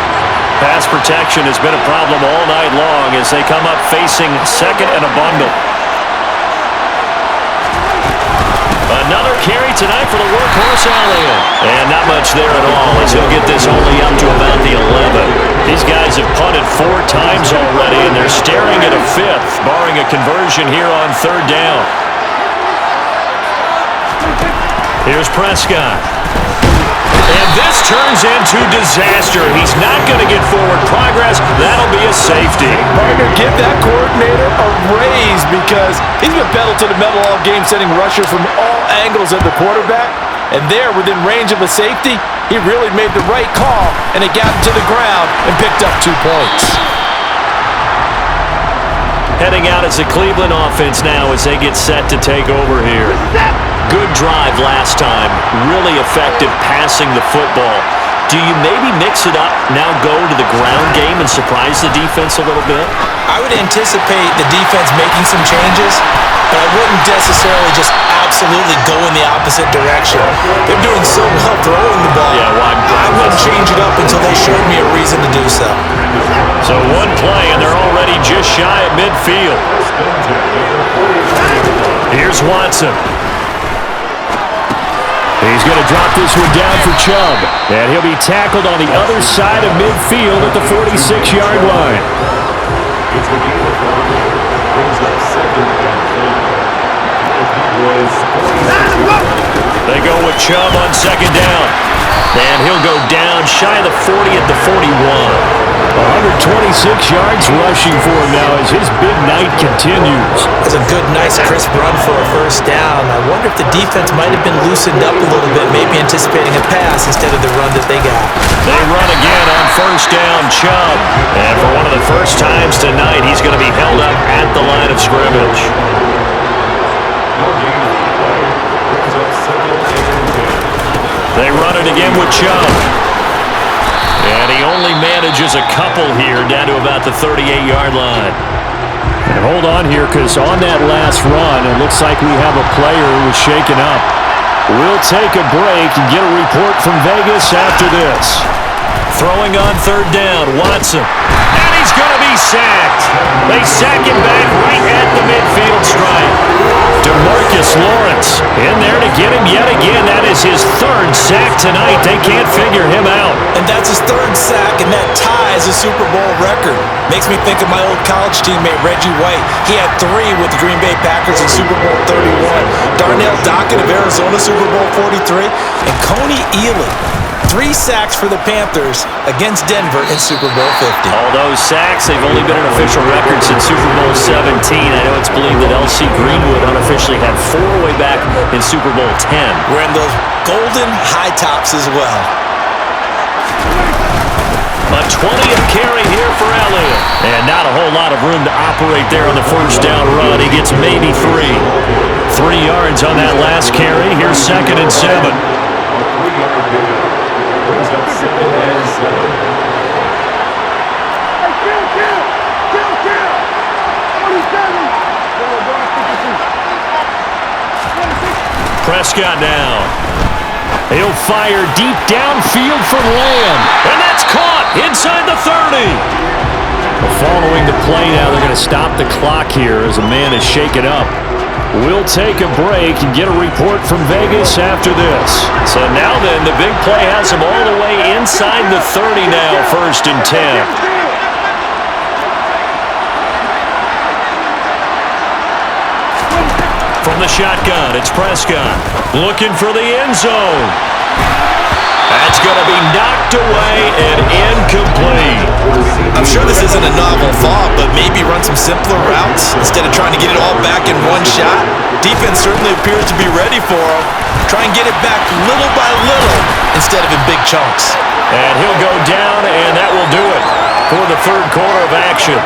Pass protection has been a problem all night long as they come up facing second and a bundle. Another carry tonight for the workhorse Elliott. And not much there at all as he'll get this only up to about the 11. These guys have punted 4 times already, and they're staring at a 5th, barring a conversion here on 3rd down. Here's Prescott. And this turns into disaster. He's not going to get forward progress. That'll be a safety. Partner, give that coordinator a raise because he's been pedal to the metal all game, sending rushers from all angles at the quarterback. And there, within range of a safety, he really made the right call, and it got him to the ground and picked up 2 points. Heading out as the Cleveland offense now as they get set to take over here. Good drive last time. Really effective passing the football. Do you maybe mix it up, now go to the ground game and surprise the defense a little bit? I would anticipate the defense making some changes, but I wouldn't necessarily just absolutely go in the opposite direction. They're doing so well throwing the ball. Yeah, well, I wouldn't change it up until they showed me a reason to do so. So one play, and they're already just shy of midfield. Here's Watson. He's going to drop this one down for Chubb. And he'll be tackled on the other side of midfield at the 46-yard line. They go with Chubb on 2nd down. And he'll go down shy of the 40 at the 41. 126 yards rushing for him now as his big night continues. It's a good, nice, crisp run for a 1st down. I wonder if the defense might have been loosened up a little bit, maybe anticipating a pass instead of the run that they got. They run again on 1st down, Chubb. And for one of the first times tonight, he's going to be held up at the line of scrimmage. They run it again with Chubb. And he only manages a couple here down to about the 38-yard line. And hold on here because on that last run, it looks like we have a player who was shaken up. We'll take a break and get a report from Vegas after this. Throwing on 3rd down, Watson. And he's going to be sacked. They sack him back right at the midfield stripe. DeMarcus Lawrence in there to get him yet again. That is his 3rd sack tonight. They can't figure him out. And that's his 3rd sack, and that ties a Super Bowl record. Makes me think of my old college teammate, Reggie White. He had 3 with the Green Bay Packers in Super Bowl 31. Darnell Dockett of Arizona, Super Bowl 43. And Coney Ealy, 3 sacks for the Panthers against Denver in Super Bowl 50. All those sacks, they've only been an official record since Super Bowl 17. I know it's believed that L.C. Greenwood unofficially had 4 way back in Super Bowl 10. We're in those golden high tops as well. A 20th carry here for Elliott. And not a whole lot of room to operate there on the 1st down run. He gets maybe 3. 3 yards on that last carry. Here's 2nd and 7. Prescott now. He'll fire deep downfield for Lamb. And that's caught inside the 30. Well, following the play now, they're going to stop the clock here as a man is shaken up. We'll take a break and get a report from Vegas after this. So now then, the big play has him all the way inside the 30 now, 1st and 10. From the shotgun, it's Prescott looking for the end zone. That's going to be knocked away and incomplete. I'm sure this isn't a novel thought, but maybe run some simpler routes instead of trying to get it all back in one shot. Defense certainly appears to be ready for him. Try and get it back little by little instead of in big chunks. And he'll go down, and that will do it for the 3rd quarter of action.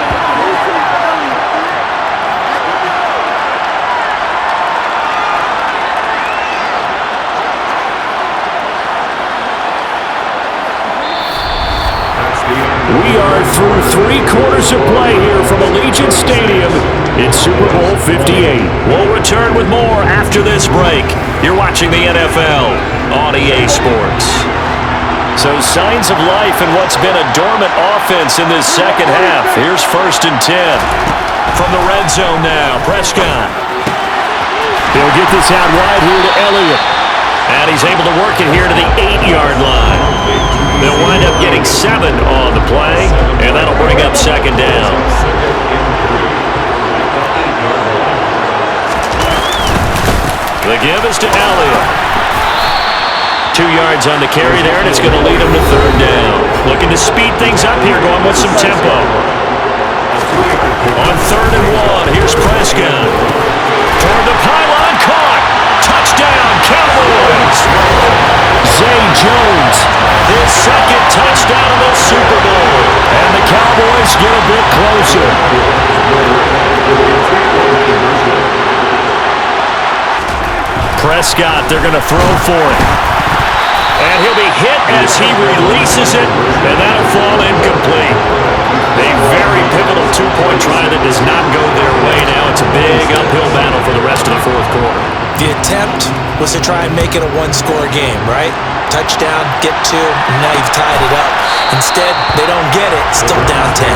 We are through 3 quarters of play here from Allegiant Stadium It's Super Bowl 58. We'll return with more after this break. You're watching the NFL on EA Sports. So signs of life in what's been a dormant offense in this second half. Here's 1st and 10. From the red zone now, Prescott. He'll get this out wide here to Elliott. And he's able to work it here to the 8-yard line. They'll wind up getting 7 on the play, and that'll bring up 2nd down. The give is to Elliott. 2 yards on the carry there, and it's going to lead him to 3rd down. Looking to speed things up here, going with some tempo. On 3rd and 1, here's Prescott. Toward the pylon, caught. Touchdown, Cowboys. Zay Jones, his 2nd touchdown of the Super Bowl. And the Cowboys get a bit closer. Prescott, they're going to throw for it. And he'll be hit as he releases it, and that'll fall incomplete. A very pivotal 2-point try that does not go their way now. It's a big uphill battle for the rest of the 4th quarter. The attempt was to try and make it a one-score game, right? Touchdown, get 2, and now you've tied it up. Instead, they don't get it, still down 10.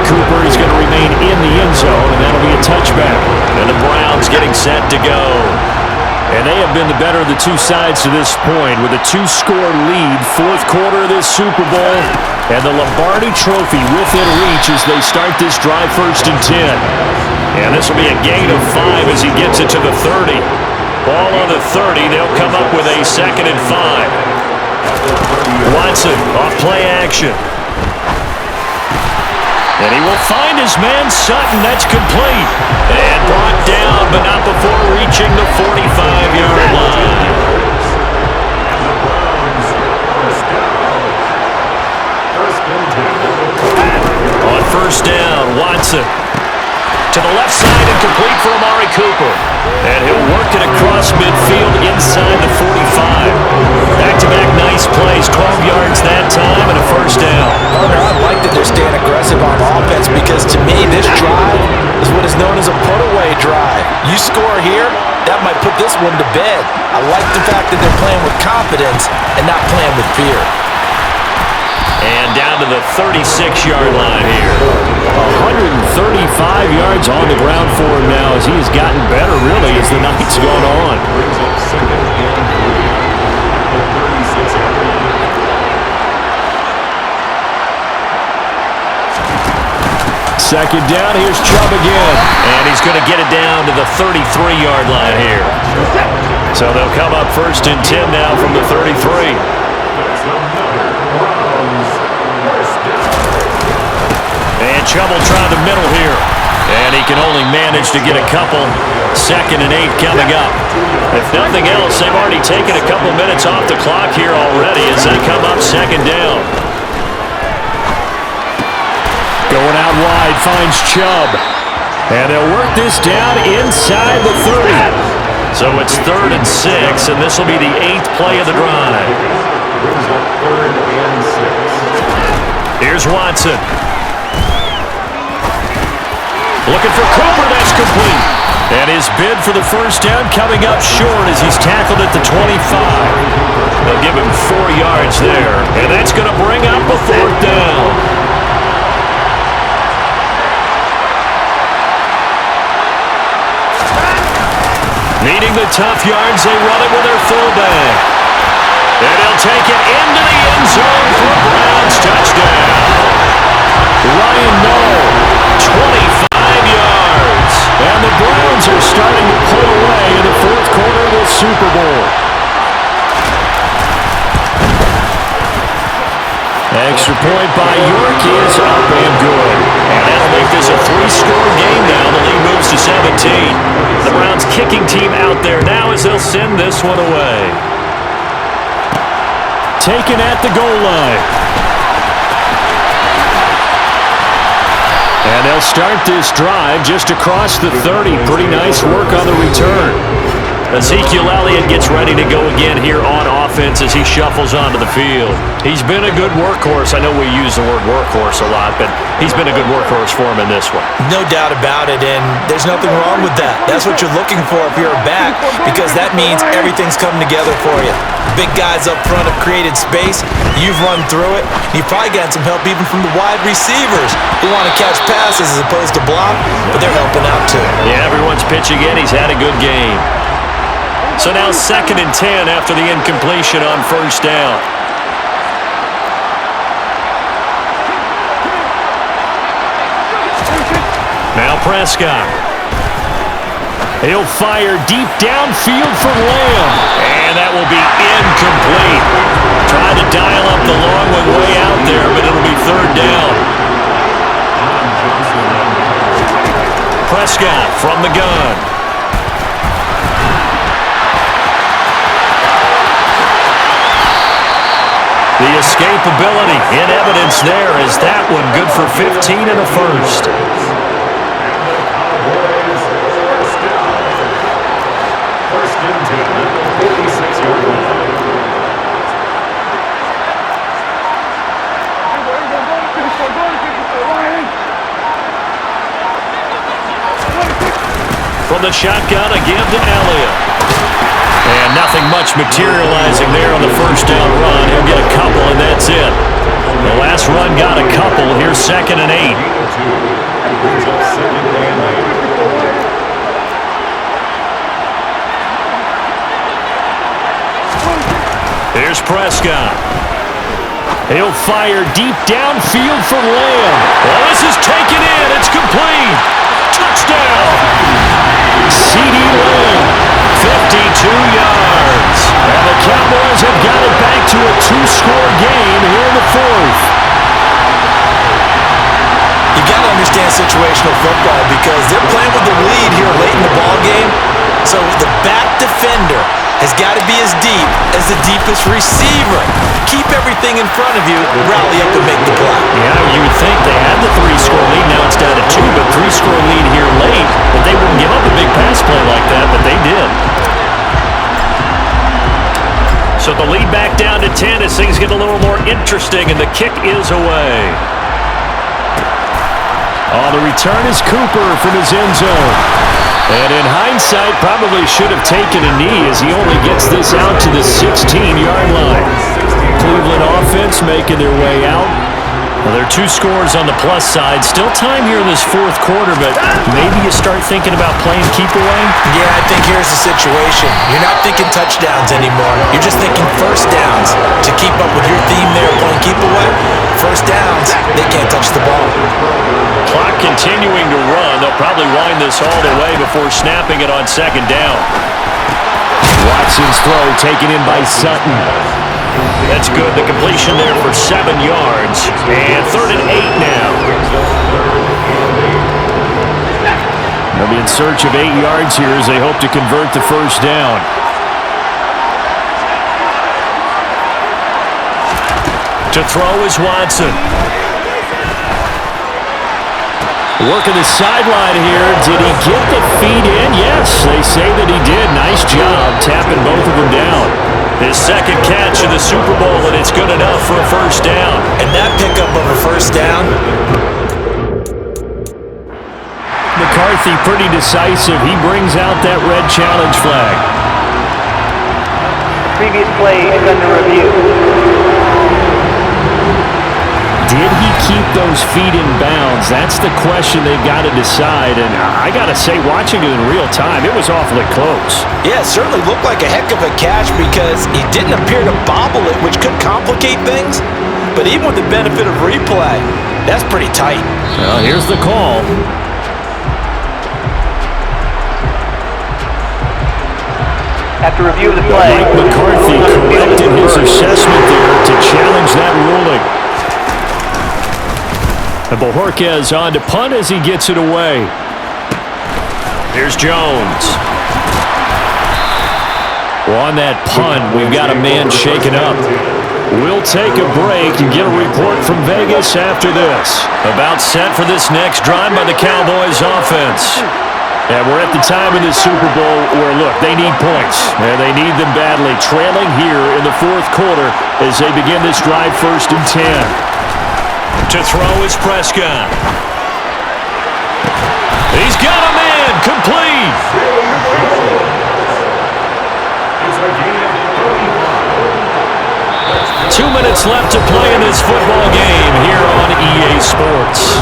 Cooper is going to remain in the end zone, and that'll be a touchback. And the Browns getting set to go. And they have been the better of the two sides to this point with a 2-score lead, 4th quarter of this Super Bowl, and the Lombardi Trophy within reach as they start this drive 1st and 10. And this will be a gain of 5 as he gets it to the 30. Ball on the 30, they'll come up with a 2nd and 5. Watson off play action. And he will find his man Sutton. That's complete. And brought down, but not before reaching the 45-yard line. On 1st down, Watson. To the left side and complete for Amari Cooper. And he'll work it across midfield inside the 45. Back-to-back nice plays, 12 yards that time and a 1st down. Partner, I like that they're staying aggressive on offense because to me this drive is what is known as a put-away drive. You score here, that might put this one to bed. I like the fact that they're playing with confidence and not playing with fear. And down to the 36-yard line here. 135 yards on the ground for him now as he has gotten better, really, as the night's gone on. Second down, here's Chubb again. And he's going to get it down to the 33-yard line here. So they'll come up 1st and 10 now from the 33. And Chubb will try the middle here. And he can only manage to get a couple. 2nd and 8 coming up. If nothing else, they've already taken a couple minutes off the clock here already as they come up 2nd down. Going out wide, finds Chubb. And they'll work this down inside the 30. So it's 3rd and 6, and this will be the 8th play of the drive. Here's Watson. Looking for Cooper, that's complete. And his bid for the 1st down coming up short as he's tackled at the 25. They'll give him 4 yards there, and that's going to bring up a 4th down. Needing the tough yards, they run it with their fullback. And he'll take it into the end zone for a Browns touchdown. Ryan Noll, 25 yards. And the Browns are starting to pull away in the 4th quarter of the Super Bowl. Extra point by York is up and good. And that'll make this a 3-score game now. The lead moves to 17. The Browns kicking team out there now as they'll send this one away. Taken at the goal line. And they'll start this drive just across the 30. Pretty nice work on the return. Ezekiel Elliott gets ready to go again here on offense as he shuffles onto the field. He's been a good workhorse. I know we use the word workhorse a lot, but he's been a good workhorse for him in this one. No doubt about it, and there's nothing wrong with that. That's what you're looking for if you're a back, because that means everything's coming together for you. Big guys up front have created space. You've run through it. You've probably gotten some help even from the wide receivers who want to catch passes as opposed to block, but they're helping out too. Yeah, everyone's pitching in. He's had a good game. So now 2nd and 10 after the incompletion on first down. Now Prescott. He'll fire deep downfield for Lamb. And that will be incomplete. Trying to dial up the long one way out there, but it'll be 3rd down. Prescott from the gun. The escapability in evidence there is that one good for 15 and a first. From the shotgun again to Elliott. And nothing much materializing there on the first down run. He'll get a couple, and that's it. The last run got a couple. Here's 2nd and 8. Here's Prescott. He'll fire deep downfield for Lamb. Well, this is taken in. It's complete. Touchdown. C.D. Lamb. 52 yards. And the Cowboys have got it back to a 2-score game here in the 4th. You got to understand situational football because they're playing with the lead here late in the ball game. So the back defender has got to be as deep as the deepest receiver. Keep everything in front of you, rally up and make the play. Yeah, you would think they had the 3-score lead. Now it's down to 2, but 3-score lead here late. But they wouldn't give up a big pass play like that, but they did. So the lead back down to 10 as things get a little more interesting, and the kick is away. On the return is Cooper from his end zone. And in hindsight, probably should have taken a knee as he only gets this out to the 16-yard line. Cleveland offense making their way out. Well, there are 2 scores on the plus side. Still time here in this 4th quarter, but maybe you start thinking about playing keep away? Yeah, I think here's the situation. You're not thinking touchdowns anymore. You're just thinking first downs. To keep up with your theme there, playing keep away, first downs, they can't touch the ball. Clock continuing to run. They'll probably wind this all the way before snapping it on 2nd down. Watson's throw taken in by Sutton. That's good. The completion there for 7 yards. And 3rd and 8 now. They'll be in search of 8 yards here as they hope to convert the first down. To throw is Watson. Working the sideline here. Did he get the feet in? Yes, they say that he did. Nice job tapping both of them down. His 2nd catch in the Super Bowl, and it's good enough for a first down. And that pickup of a first down. McCarthy pretty decisive. He brings out that red challenge flag. Previous play is under review. Did he keep those feet in bounds? That's the question they've got to decide. And I got to say, watching it in real time, it was awfully close. Yeah, it certainly looked like a heck of a catch because he didn't appear to bobble it, which could complicate things. But even with the benefit of replay, that's pretty tight. Well, here's the call. After review of the play, Mike McCarthy corrected his assessment there to challenge that ruling. And Bojorquez on to punt as he gets it away. Here's Jones. Well, on that punt, we've got a man shaken up. We'll take a break and get a report from Vegas after this. About set for this next drive by the Cowboys offense. And we're at the time in the Super Bowl where, look, they need points. And they need them badly. Trailing here in the fourth quarter as they begin this drive, 1st and 10. To throw is Prescott. He's got a man. Complete. 2 minutes left to play in this football game here on EA Sports.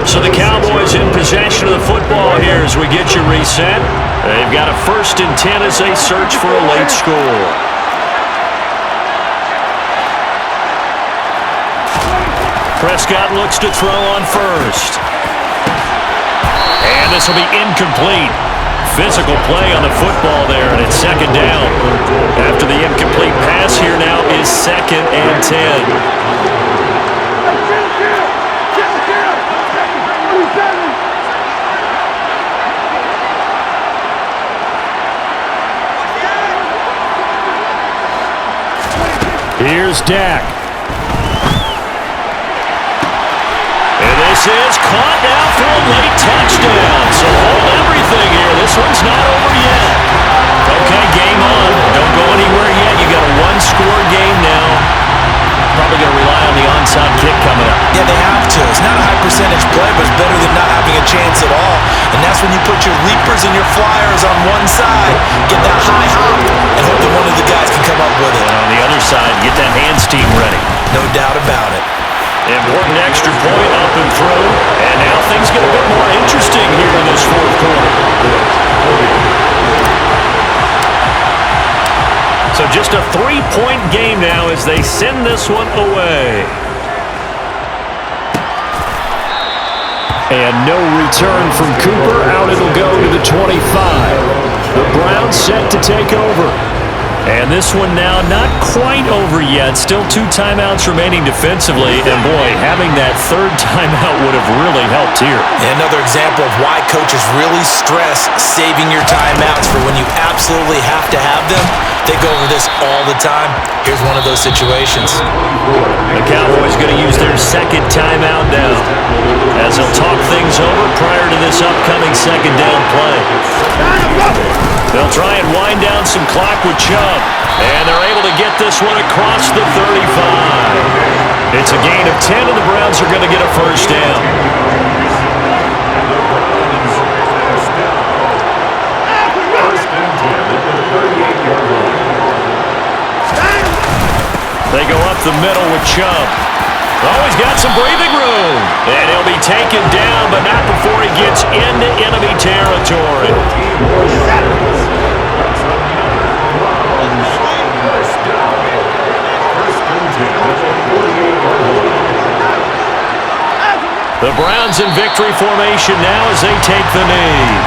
So the Cowboys in possession of the football here as we get you reset. They've got a 1st and 10 as they search for a late score. Prescott looks to throw on 1st. And this will be incomplete. Physical play on the football there, and it's 2nd down. After the incomplete pass here now is 2nd and 10. Here's Dak. And this is caught now for a late touchdown. So hold everything here. This one's not over yet. Okay, game on. Don't go anywhere yet. You got a 1-score game now. Probably going to rely on the onside kick coming up. Yeah, they have to. It's not a high percentage play, but it's better than not having a chance at all. And that's when you put your leapers and your flyers on one side, get that high hop, and hope that one of the guys can come up with it. And on the other side, get that hands team ready. No doubt about it. Important extra point up and through. And now things get a bit more interesting here in this fourth quarter. So just a 3-point game now as they send this one away. And no return from Cooper. Out it'll go to the 25. The Browns set to take over. And this one now not quite over yet. Still 2 timeouts remaining defensively. And boy, having that 3rd timeout would have really helped here. And another example of why coaches really stress saving your timeouts for when you absolutely have to have them. They go over this all the time. Here's one of those situations. The Cowboys going to use their 2nd timeout now as they'll talk things over prior to this upcoming 2nd down play. They'll try and wind down some clock with Chubb, and they're able to get this one across the 35. It's a gain of 10, and the Browns are going to get a 1st down. They go up the middle with Chubb. Oh, he's got some breathing room. And he'll be taken down, but not before he gets into enemy territory. The Browns in victory formation now as they take the knee.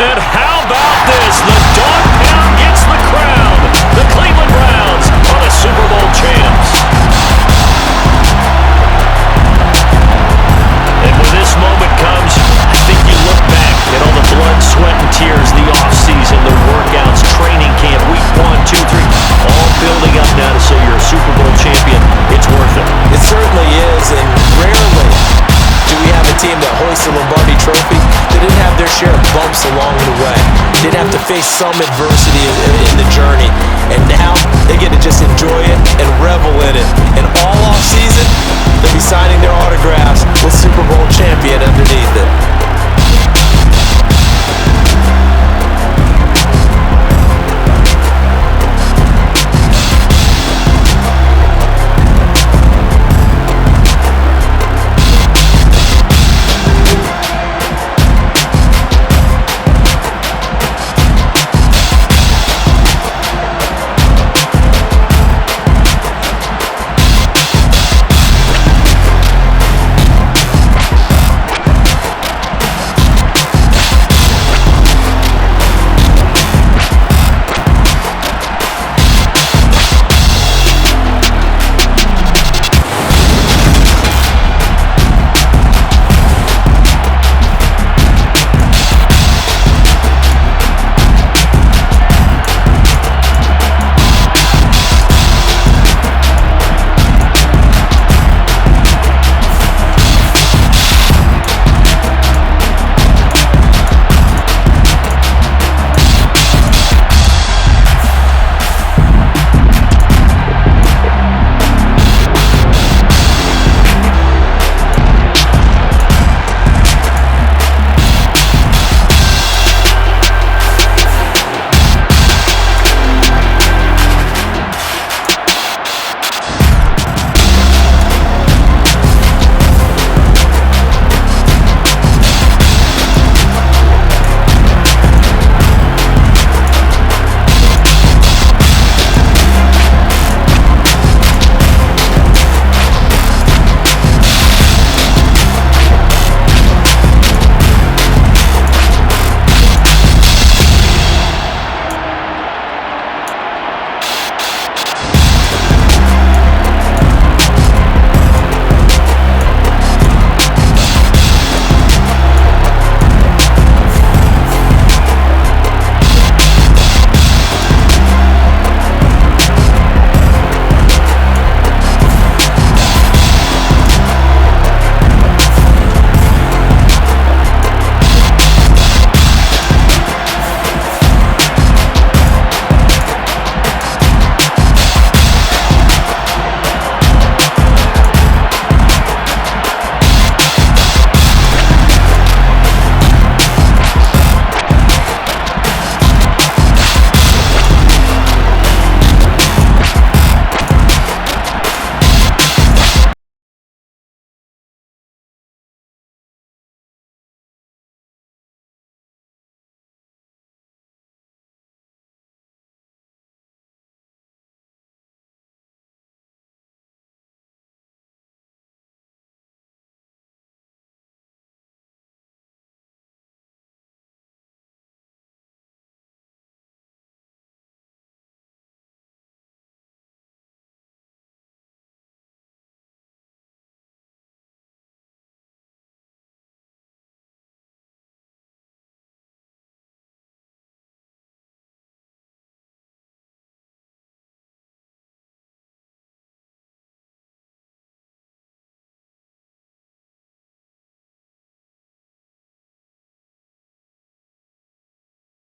And how about this? The dog pound gets the crown. The Cleveland Browns are the Super Bowl champs. And when this moment comes, I think you look back at all the blood, sweat, and tears, the offseason, the workouts, training camp, week 1, 2, 3, all building up now to say you're a Super Bowl champion. It's worth it. It certainly is, and rarely do we have a team that hoists the Lombardi Trophy that didn't have their share of bumps along the way. Didn't have to face some adversity in the journey. And now they get to just enjoy it and revel in it. And all off season, they'll be signing their autographs with Super Bowl champion. And